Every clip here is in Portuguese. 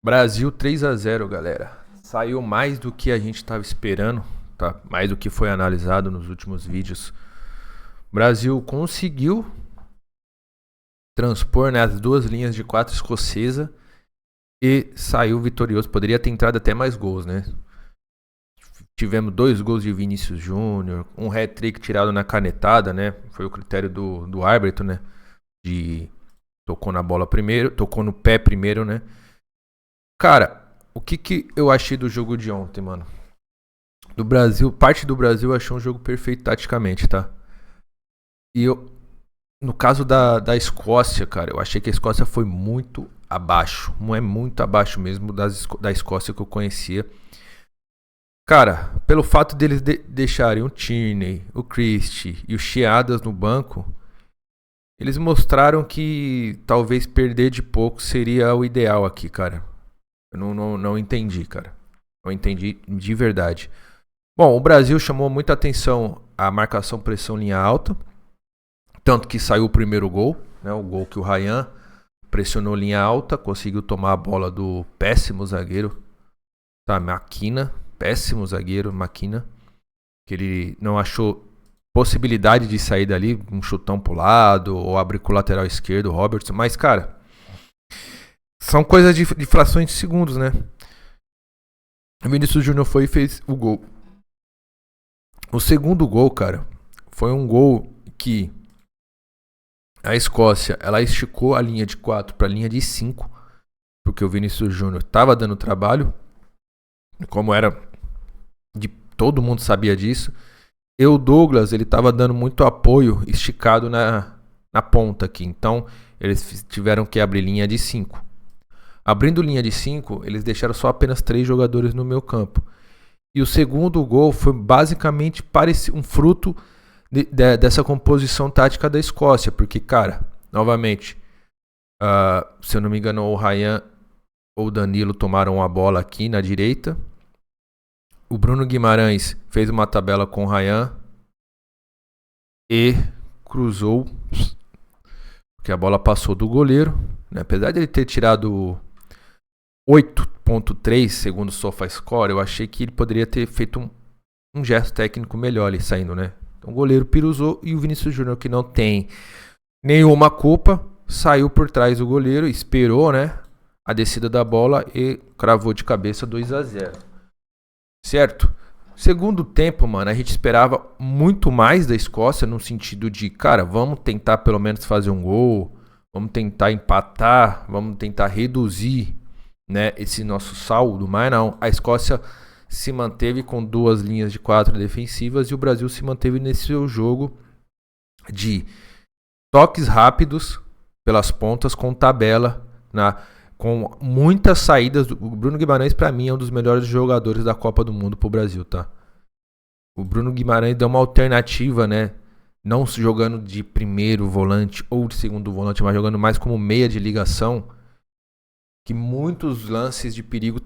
Brasil 3-0, galera. Saiu mais do que a gente estava esperando, tá? Mais do que foi analisado nos últimos vídeos. O Brasil conseguiu transpor, né, as duas linhas de quatro escocesa e saiu vitorioso. Poderia ter entrado até mais gols, né? Tivemos 2 gols de Vinícius Júnior, um hat-trick tirado na canetada, né? Foi o critério do árbitro, né? De tocou na bola primeiro, tocou no pé primeiro, né? Cara, o que eu achei do jogo de ontem, mano? Do Brasil, parte do Brasil achou um jogo perfeito taticamente, tá? E eu, no caso da Escócia, cara, eu achei que a Escócia foi muito abaixo. Não é muito abaixo mesmo da Escócia que eu conhecia. Cara, pelo fato deles deixarem o Tierney, o Christie e o Sheadas no banco, eles mostraram que talvez perder de pouco seria o ideal aqui, cara. Eu não entendi, cara. Não entendi de verdade. Bom, o Brasil chamou muita atenção a marcação pressão linha alta. Tanto que saiu o primeiro gol, né? O gol que o Ryan pressionou linha alta, conseguiu tomar a bola do péssimo zagueiro, tá? Maquina, péssimo zagueiro, Maquina, que ele não achou possibilidade de sair dali, um chutão pro lado, ou abrir com o lateral esquerdo, o Robertson. Mas, cara, são coisas de frações de segundos, né? O Vinícius Júnior foi e fez o gol. O segundo gol, cara, foi um gol que a Escócia, ela esticou a linha de 4 para a linha de 5, porque o Vinícius Júnior estava dando trabalho, como era de todo mundo sabia disso. E o Douglas, ele estava dando muito apoio esticado na ponta aqui. Então, eles tiveram que abrir linha de 5. Abrindo linha de 5, eles deixaram só apenas 3 jogadores no meio campo. E o segundo gol foi basicamente um fruto dessa composição tática da Escócia, porque, cara, novamente, se eu não me engano, o Ryan ou o Danilo tomaram a bola aqui na direita. O Bruno Guimarães fez uma tabela com o Ryan e cruzou, porque a bola passou do goleiro, né? Apesar de ele ter tirado 8.3 segundo o SofaScore, eu achei que ele poderia ter feito um gesto técnico melhor ali saindo, né? Então o goleiro piruzou e o Vinícius Júnior, que não tem nenhuma culpa, saiu por trás do goleiro, esperou, né, a descida da bola e cravou de cabeça 2-0. Certo? Segundo tempo, mano, a gente esperava muito mais da Escócia no sentido de, cara, vamos tentar pelo menos fazer um gol, vamos tentar empatar, vamos tentar reduzir, né, esse nosso saldo, mas não, a Escócia se manteve com 2 linhas de 4 defensivas e o Brasil se manteve nesse seu jogo de toques rápidos pelas pontas com tabela, com muitas saídas. O Bruno Guimarães, para mim, é um dos melhores jogadores da Copa do Mundo pro Brasil, tá? O Bruno Guimarães deu uma alternativa, né? Não jogando de primeiro volante ou de segundo volante, mas jogando mais como meia de ligação. Que muitos lances de perigo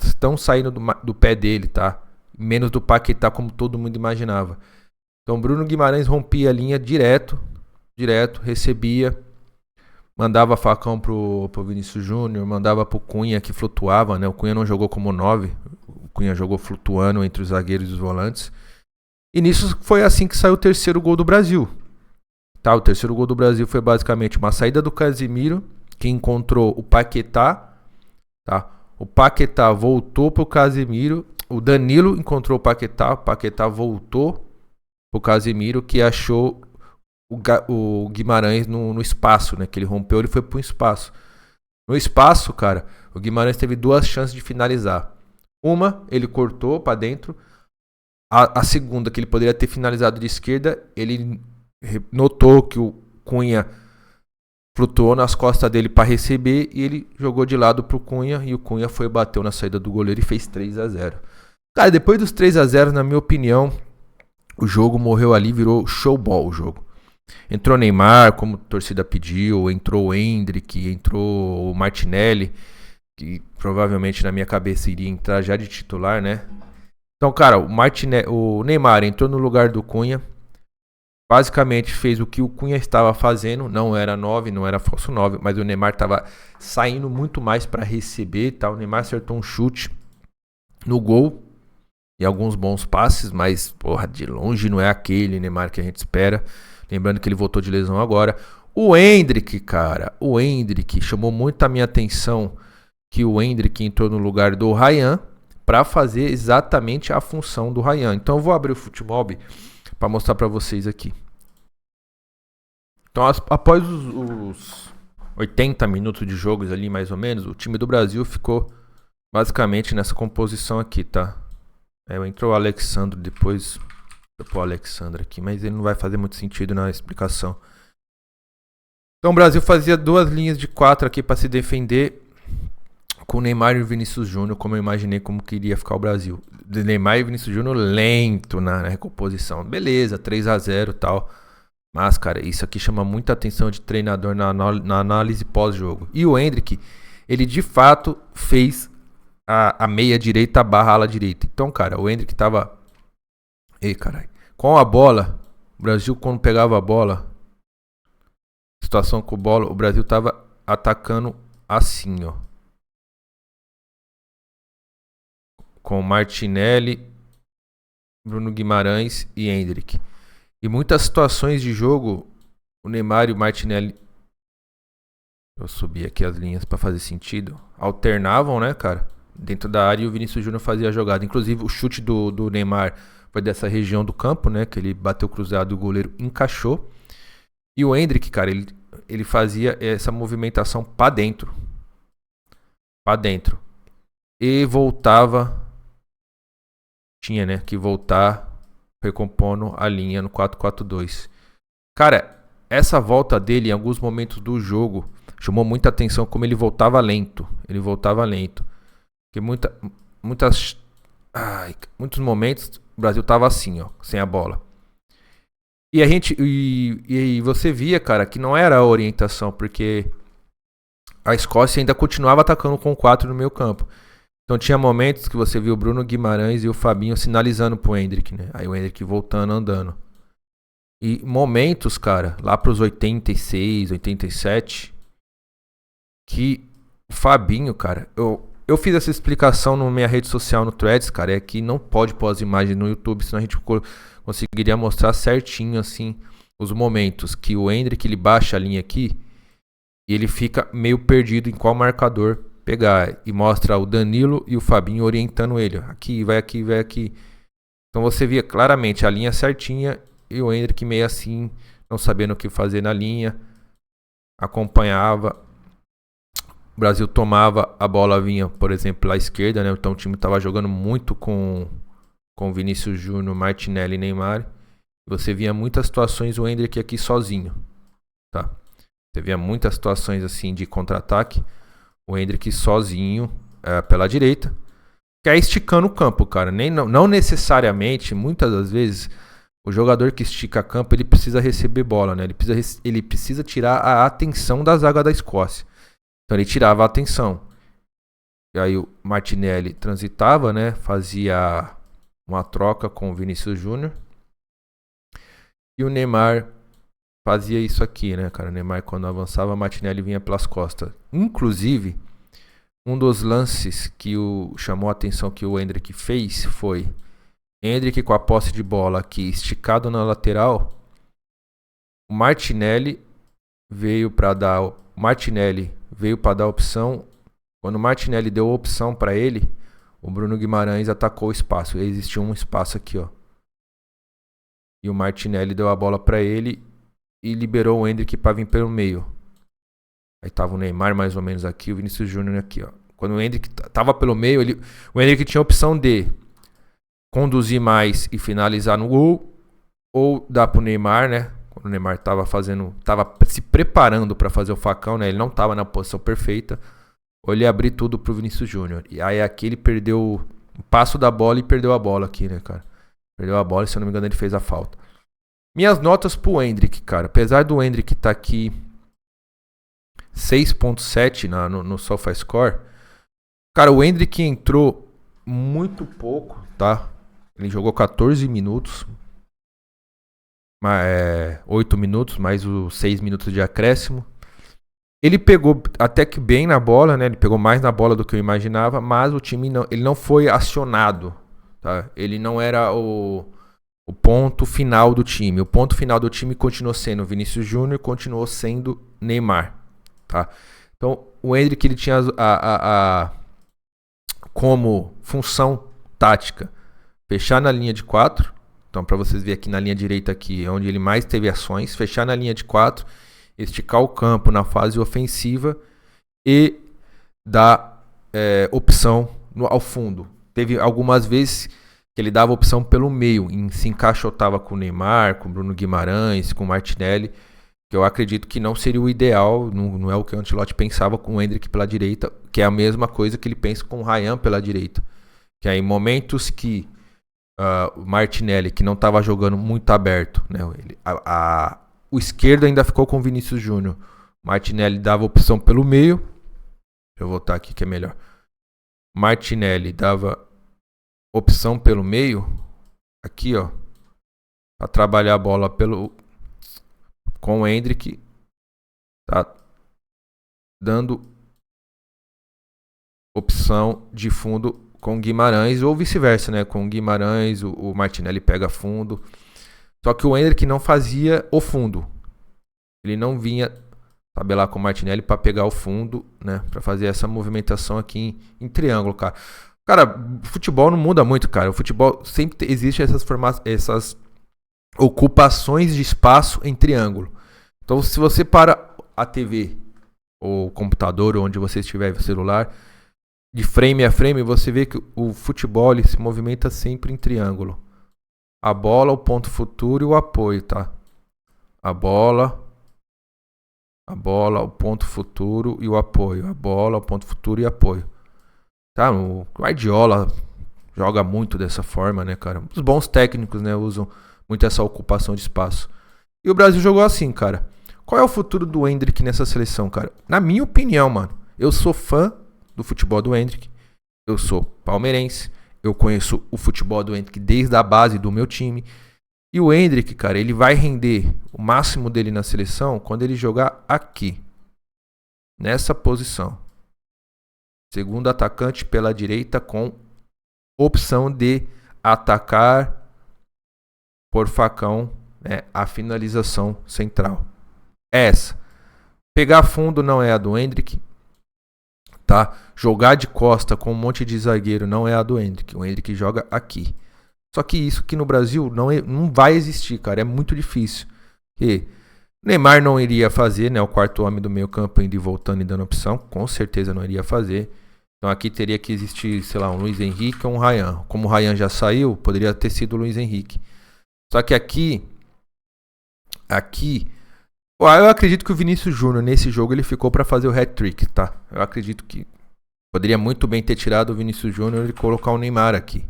estão saindo do pé dele, tá? Menos do Paquetá, como todo mundo imaginava. Então, Bruno Guimarães rompia a linha direto, recebia, mandava facão pro Vinícius Júnior, mandava pro Cunha, que flutuava, né? O Cunha não jogou como 9, o Cunha jogou flutuando entre os zagueiros e os volantes. E nisso foi assim que saiu o terceiro gol do Brasil. Tá? O terceiro gol do Brasil foi basicamente uma saída do Casimiro, que encontrou o Paquetá, tá? O Paquetá voltou pro Casemiro, o Danilo encontrou o Paquetá voltou pro Casemiro, que achou o Guimarães no espaço, né? Que ele rompeu, ele foi pro espaço. No espaço, cara, o Guimarães teve 2 chances de finalizar. Uma, ele cortou para dentro. A segunda, que ele poderia ter finalizado de esquerda, ele notou que o Cunha flutuou nas costas dele para receber e ele jogou de lado pro Cunha e o Cunha foi bateu na saída do goleiro e fez 3-0. Cara, depois dos 3-0, na minha opinião, o jogo morreu ali, virou showball o jogo. Entrou Neymar, como a torcida pediu, entrou o Endrick, entrou o Martinelli, que provavelmente na minha cabeça iria entrar já de titular, né? Então, cara, o Neymar entrou no lugar do Cunha. basicamente fez o que o Cunha estava fazendo, não era 9, não era falso 9, mas o Neymar estava saindo muito mais para receber, tá? O Neymar acertou um chute no gol e alguns bons passes, mas porra, de longe não é aquele Neymar que a gente espera. Lembrando que ele voltou de lesão agora. O Endrick, cara, o Endrick chamou muito a minha atenção, que o Endrick entrou no lugar do Ryan para fazer exatamente a função do Ryan. Então eu vou abrir o Futimob para mostrar para vocês aqui. Então, após os 80 minutos de jogos ali, mais ou menos, o time do Brasil ficou basicamente nessa composição aqui, tá? Entrou o Alexandre depois. Vou pôr o Alexandre aqui, mas ele não vai fazer muito sentido na explicação. Então o Brasil fazia 2 linhas de 4 aqui para se defender, com o Neymar e o Vinícius Júnior, como eu imaginei como que iria ficar o Brasil. Neymar e Vinícius Júnior lento na recomposição. Beleza, 3-0 e tal. Mas, cara, isso aqui chama muita atenção de treinador na análise pós-jogo. E o Endrick, ele de fato fez a meia direita barra ala direita. Então, cara, o Endrick tava... Ei, caralho. Com a bola, o Brasil quando pegava a bola, situação com a bola, o Brasil tava atacando assim, ó. Com Martinelli, Bruno Guimarães e Endrick. E muitas situações de jogo, o Neymar e o Martinelli, eu subi aqui as linhas para fazer sentido, alternavam, né, cara, dentro da área, e o Vinícius Júnior fazia a jogada. Inclusive o chute do Neymar foi dessa região do campo, né, que ele bateu cruzado e o goleiro encaixou. E o Endrick, cara, ele fazia essa movimentação para dentro. Para dentro. E voltava, tinha, né, que voltar recompondo a linha no 4-4-2. Cara, essa volta dele em alguns momentos do jogo chamou muita atenção como ele voltava lento. Ele voltava lento. Porque muitos momentos o Brasil tava assim, ó, sem a bola. E a gente e você via, cara, que não era a orientação, porque a Escócia ainda continuava atacando com 4 no meio campo. Então tinha momentos que você viu o Bruno Guimarães e o Fabinho sinalizando pro Endrick, né? Aí o Endrick voltando, andando. E momentos, cara, lá pros 86, 87, que o Fabinho, cara, eu fiz essa explicação na minha rede social, no Threads, cara, é que não pode pôr as imagens no YouTube, senão a gente conseguiria mostrar certinho, assim, os momentos que o Endrick, ele baixa a linha aqui e ele fica meio perdido em qual marcador pegar, e mostra o Danilo e o Fabinho orientando ele, aqui, vai aqui, vai aqui. Então você via claramente a linha certinha e o Endrick meio assim, não sabendo o que fazer na linha, acompanhava. O Brasil tomava, a bola vinha, por exemplo, pela esquerda, né? Então o time estava jogando muito com Vinícius Júnior, Martinelli e Neymar. Você via muitas situações o Endrick aqui sozinho, tá? Você via muitas situações assim de contra-ataque, o Endrick sozinho pela direita, que é esticando o campo, cara. Não necessariamente, muitas das vezes, o jogador que estica campo, ele precisa receber bola, né? Ele precisa tirar a atenção da zaga da Escócia. Então ele tirava a atenção. E aí o Martinelli transitava, né? Fazia uma troca com o Vinícius Júnior. E o Neymar fazia isso aqui, né, cara? O Neymar, quando avançava, o Martinelli vinha pelas costas. Inclusive, um dos lances que chamou a atenção que o Endrick fez foi Endrick com a posse de bola aqui, esticado na lateral. O Martinelli veio para dar a opção. Quando o Martinelli deu a opção para ele, o Bruno Guimarães atacou o espaço. Existia um espaço aqui, ó. E o Martinelli deu a bola para ele e liberou o Endrick para vir pelo meio. Aí tava o Neymar mais ou menos aqui, o Vinícius Júnior aqui, ó. Quando o Endrick tava pelo meio, o Endrick tinha a opção de conduzir mais e finalizar no gol, ou dar pro Neymar, né? Quando o Neymar tava se preparando para fazer o facão, né? Ele não tava na posição perfeita. Ou ele abrir tudo pro Vinícius Júnior. E aí aqui ele perdeu o passo da bola e perdeu a bola aqui, né, cara? Perdeu a bola e, se eu não me engano, ele fez a falta. Minhas notas pro Endrick, cara. Apesar do Endrick tá aqui 6.7 no SofaScore, cara, o Endrick entrou muito pouco, tá? Ele jogou 14 minutos. 8 minutos, mais os 6 minutos de acréscimo. Ele pegou até que bem na bola, né? Ele pegou mais na bola do que eu imaginava, mas o time ele não foi acionado, tá? Ele não era o ponto final do time. O ponto final do time continuou sendo Vinícius Júnior, continuou sendo Neymar, tá? Então, o Endrick, ele tinha como função tática fechar na linha de 4. Então, para vocês verem aqui na linha direita aqui, onde ele mais teve ações, fechar na linha de 4, esticar o campo na fase ofensiva e dar opção ao fundo. Teve algumas vezes que ele dava opção pelo meio, se encaixotava com o Neymar, com o Bruno Guimarães, com o Martinelli, que eu acredito que não seria o ideal, não é o que o Ancelotti pensava com o Endrick pela direita, que é a mesma coisa que ele pensa com o Ryan pela direita. Que é em momentos que o Martinelli, que não estava jogando muito aberto, né, o esquerdo ainda ficou com o Vinícius Júnior. O Martinelli dava opção pelo meio. Deixa eu voltar aqui que é melhor. Martinelli dava opção pelo meio. Aqui, ó. Para trabalhar a bola com o Endrick. Tá dando opção de fundo com o Guimarães. Ou vice-versa, né? Com o Guimarães, o Martinelli pega fundo. Só que o Endrick não fazia o fundo. Ele não vinha tabelar com o Martinelli para pegar o fundo, né? Para fazer essa movimentação aqui em triângulo, cara. Cara, futebol não muda muito, cara. O futebol sempre existe essas ocupações de espaço em triângulo. Então, se você para a TV ou o computador, ou onde você estiver, o celular, de frame a frame, você vê que o futebol ele se movimenta sempre em triângulo. A bola, o ponto futuro e o apoio, tá? A bola, o ponto futuro e o apoio. A bola, o ponto futuro e apoio. Tá? O Guardiola joga muito dessa forma, né, cara? Os bons técnicos, né, usam muito essa ocupação de espaço. E o Brasil jogou assim, cara. Qual é o futuro do Endrick nessa seleção, cara? Na minha opinião, mano, eu sou fã do futebol do Endrick. Eu sou palmeirense. Eu conheço o futebol do Endrick desde a base do meu time. E o Endrick, cara, ele vai render o máximo dele na seleção quando ele jogar aqui. Nessa posição. Segundo atacante pela direita com opção de atacar por facão, né, a finalização central. Essa. Pegar fundo não é a do Endrick. Tá? Jogar de costa com um monte de zagueiro não é a do Endrick. O Endrick joga aqui. Só que isso aqui no Brasil não vai existir, cara. É muito difícil. E Neymar não iria fazer, né? O quarto homem do meio campo indo e voltando e dando opção. Com certeza não iria fazer. Então aqui teria que existir, sei lá, um Luiz Henrique ou um Ryan. Como o Ryan já saiu, poderia ter sido o Luiz Henrique. Só que aqui, eu acredito que o Vinícius Júnior nesse jogo ele ficou para fazer o hat-trick, tá? Eu acredito que poderia muito bem ter tirado o Vinícius Júnior e colocar o Neymar aqui.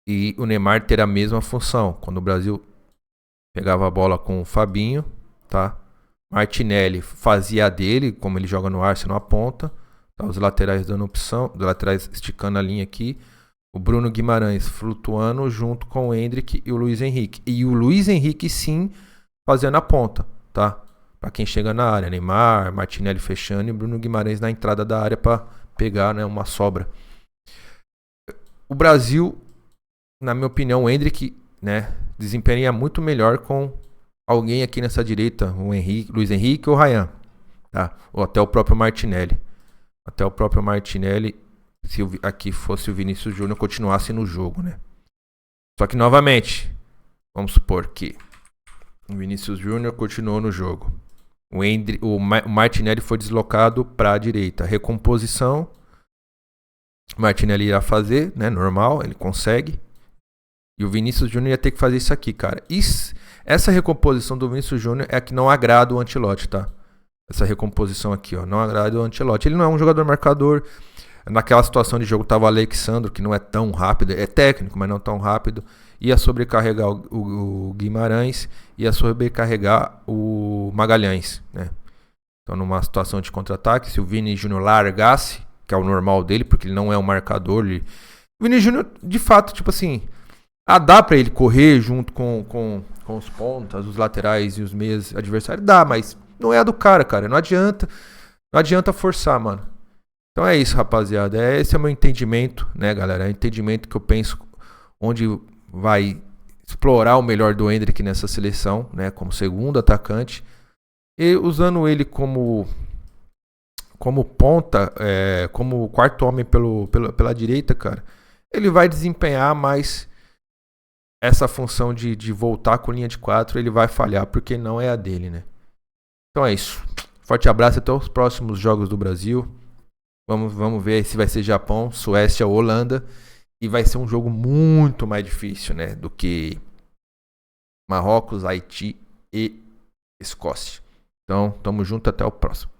E o Neymar ter a mesma função. Quando o Brasil pegava a bola com o Fabinho, tá? Martinelli fazia a dele, como ele joga no Arsenal, na ponta. Tá? Os laterais dando opção, os laterais esticando a linha aqui. O Bruno Guimarães flutuando junto com o Endrick e o Luiz Henrique. E o Luiz Henrique sim fazendo a ponta, tá? Para quem chega na área, Neymar, Martinelli fechando e Bruno Guimarães na entrada da área para pegar, né, uma sobra. O Brasil, na minha opinião, o Endrick, né, desempenha muito melhor com alguém aqui nessa direita, o Luiz Henrique ou o Ryan, tá? Ou até o próprio Martinelli. Até o próprio Martinelli, se aqui fosse o Vinícius Júnior, continuasse no jogo, né? Só que novamente, vamos supor que o Vinícius Júnior continuou no jogo. O Martinelli foi deslocado para a direita. Recomposição. O Martinelli ia fazer, né? Normal, ele consegue. E o Vinícius Júnior ia ter que fazer isso aqui, cara. Essa recomposição do Vinícius Júnior é a que não agrada o Ancelotti, tá? Essa recomposição aqui, ó. Não agrada o Ancelotti. Ele não é um jogador marcador. Naquela situação de jogo tava o Alexandro, que não é tão rápido. É técnico, mas não tão rápido. Ia sobrecarregar o Guimarães, ia sobrecarregar o Magalhães, né? Então, numa situação de contra-ataque, se o Vini Júnior largasse, que é o normal dele, porque ele não é um marcador, o Vini Júnior, de fato, tipo assim, dá pra ele correr junto com com os pontas, os laterais e os meias adversários, dá, mas não é a do cara. Não adianta forçar, mano. Então é isso, rapaziada. Esse é o meu entendimento, né, galera? É o entendimento que eu penso onde vai explorar o melhor do Endrick nessa seleção, né, como segundo atacante. E usando ele como ponta, como quarto homem pela direita, cara, ele vai desempenhar mais essa função de voltar com linha de 4, ele vai falhar porque não é a dele, né? Então é isso. Forte abraço, até os próximos jogos do Brasil. Vamos ver se vai ser Japão, Suécia ou Holanda. E vai ser um jogo muito mais difícil, né? Do que Marrocos, Haiti e Escócia. Então, tamo junto, até o próximo.